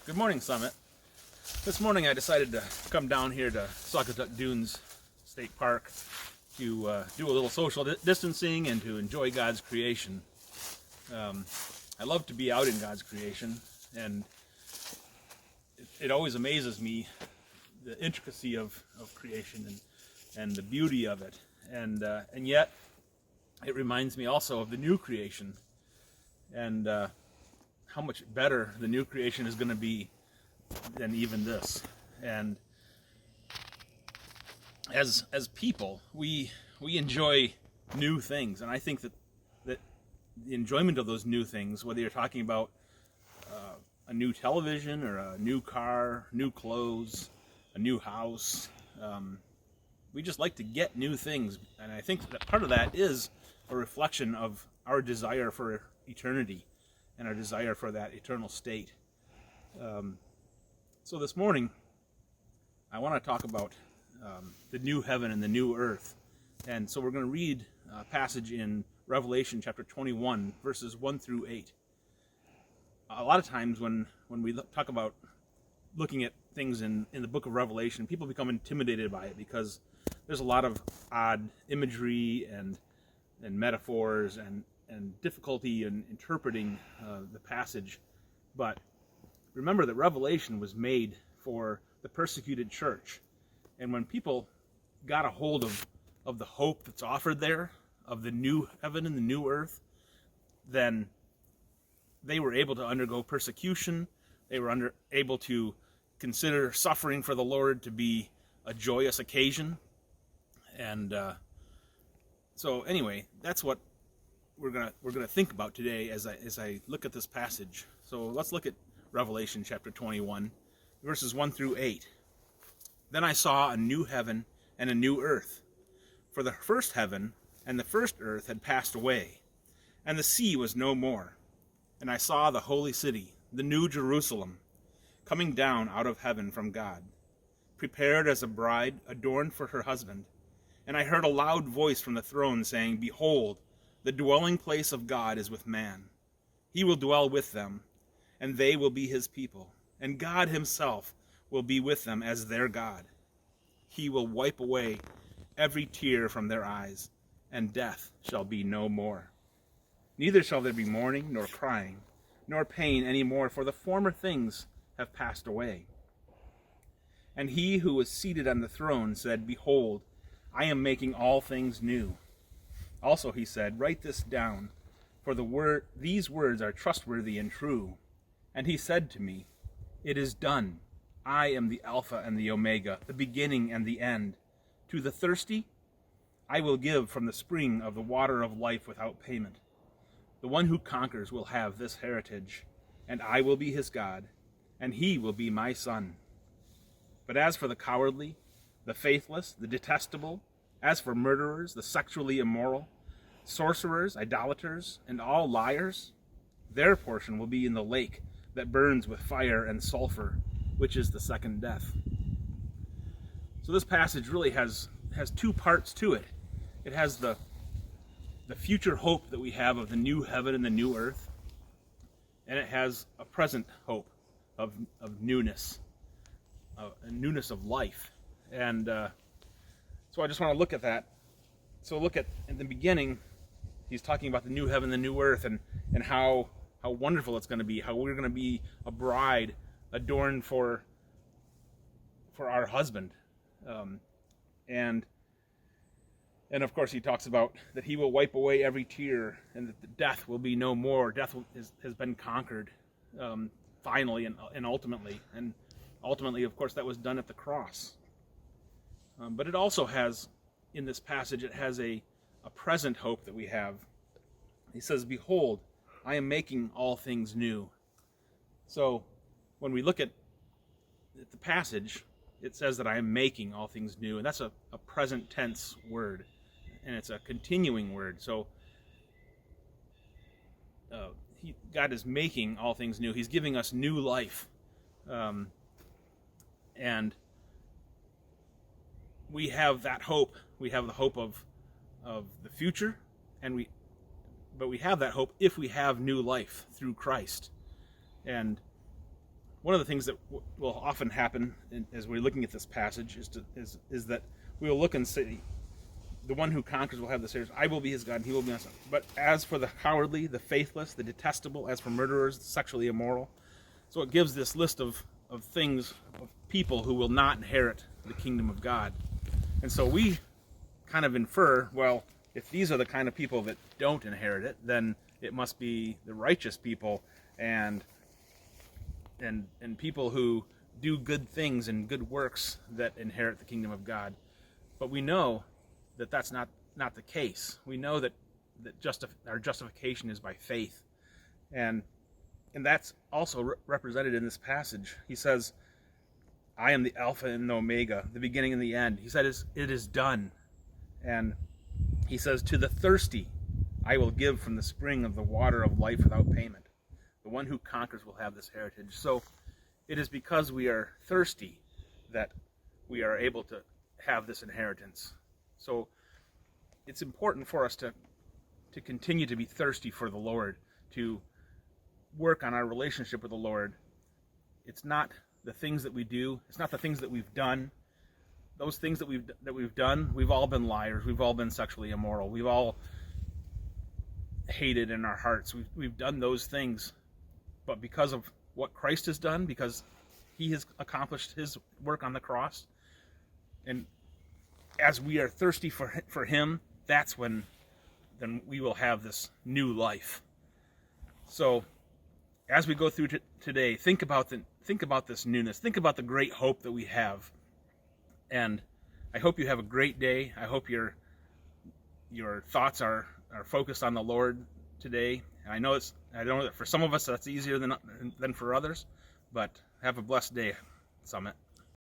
Good morning, Summit. This morning I decided to come down here to Saugatuck Dunes State Park to do a little social distancing and to enjoy God's creation. I love to be out in God's creation, and it always amazes me the intricacy of creation and the beauty of it, and yet it reminds me also of the new creation and how much better the new creation is going to be than even this. And as people, we enjoy new things, and I think that the enjoyment of those new things, whether you're talking about a new television or a new car, new clothes, a new house, we just like to get new things, and I think that part of that is a reflection of our desire for eternity and our desire for that eternal state. So this morning, I want to talk about the new heaven and the new earth. And so we're going to read a passage in Revelation chapter 21, verses 1 through 8. A lot of times when we talk about looking at things in the book of Revelation, people become intimidated by it because there's a lot of odd imagery and metaphors and difficulty in interpreting the passage. But remember that Revelation was made for the persecuted church. And when people got a hold of the hope that's offered there, of the new heaven and the new earth, then they were able to undergo persecution. They were able to consider suffering for the Lord to be a joyous occasion. And so anyway, that's what we're gonna think about today as I look at this passage. So let's look at Revelation chapter 21, verses 1 through 8. Then I saw a new heaven and a new earth, for the first heaven and the first earth had passed away, and the sea was no more. And I saw the holy city, the new Jerusalem, coming down out of heaven from God, prepared as a bride adorned for her husband. And I heard a loud voice from the throne saying, "Behold, the dwelling place of God is with man. He will dwell with them, and they will be his people, and God himself will be with them as their God. He will wipe away every tear from their eyes, and death shall be no more. Neither shall there be mourning, nor crying, nor pain any more, for the former things have passed away." And he who was seated on the throne said, "Behold, I am making all things new." Also he said, "Write this down, for these words are trustworthy and true." And he said to me, "It is done. I am the Alpha and the Omega, the beginning and the end. To the thirsty, I will give from the spring of the water of life without payment. The one who conquers will have this heritage, and I will be his God, and he will be my son. But as for the cowardly, the faithless, the detestable, as for murderers, the sexually immoral, sorcerers, idolaters, and all liars, their portion will be in the lake that burns with fire and sulfur, which is the second death." So this passage really has two parts to it. It has the future hope that we have of the new heaven and the new earth, and it has a present hope of newness, a newness of life. And so I just want to look at that. So look at in the beginning, he's talking about the new heaven, the new earth, and how wonderful it's going to be, how we're going to be a bride adorned for our husband. And of course he talks about that he will wipe away every tear, and that the death will be no more. Death has been conquered finally and ultimately. And ultimately, of course, that was done at the cross. But it also has, in this passage, it has a present hope that we have. He says, "Behold, I am making all things new." So when we look at the passage, it says that I am making all things new, and that's a present tense word, and it's a continuing word. So God is making all things new. He's giving us new life, and we have that hope. We have the hope of the future, but we have that hope if we have new life through Christ. And one of the things that will often happen as we're looking at this passage is that we will look and say, the one who conquers will have this heritage. I will be his God, and he will be my son. But as for the cowardly, the faithless, the detestable, as for murderers, the sexually immoral. So it gives this list of things, of people who will not inherit the kingdom of God. And so we kind of infer, well, if these are the kind of people that don't inherit it, then it must be the righteous people and people who do good things and good works that inherit the kingdom of God. But we know that that's not the case. We know that our justification is by faith. And that's also represented in this passage. He says, I am the Alpha and the Omega, the beginning and the end. He said, it is done. And he says, to the thirsty, I will give from the spring of the water of life without payment. The one who conquers will have this heritage. So it is because we are thirsty that we are able to have this inheritance. So it's important for us to continue to be thirsty for the Lord, to work on our relationship with the Lord. It's not the things that we do. It's not the things that we've done. Those things that we've done, we've all been liars. We've all been sexually immoral. We've all hated in our hearts. We've done those things. But because of what Christ has done, because he has accomplished his work on the cross, and as we are thirsty for him, that's when then we will have this new life. So as we go through today, think about this newness. Think about the great hope that we have. And I hope you have a great day. I hope your thoughts are focused on the Lord today. And I know that for some of us that's easier than for others, but have a blessed day, Summit.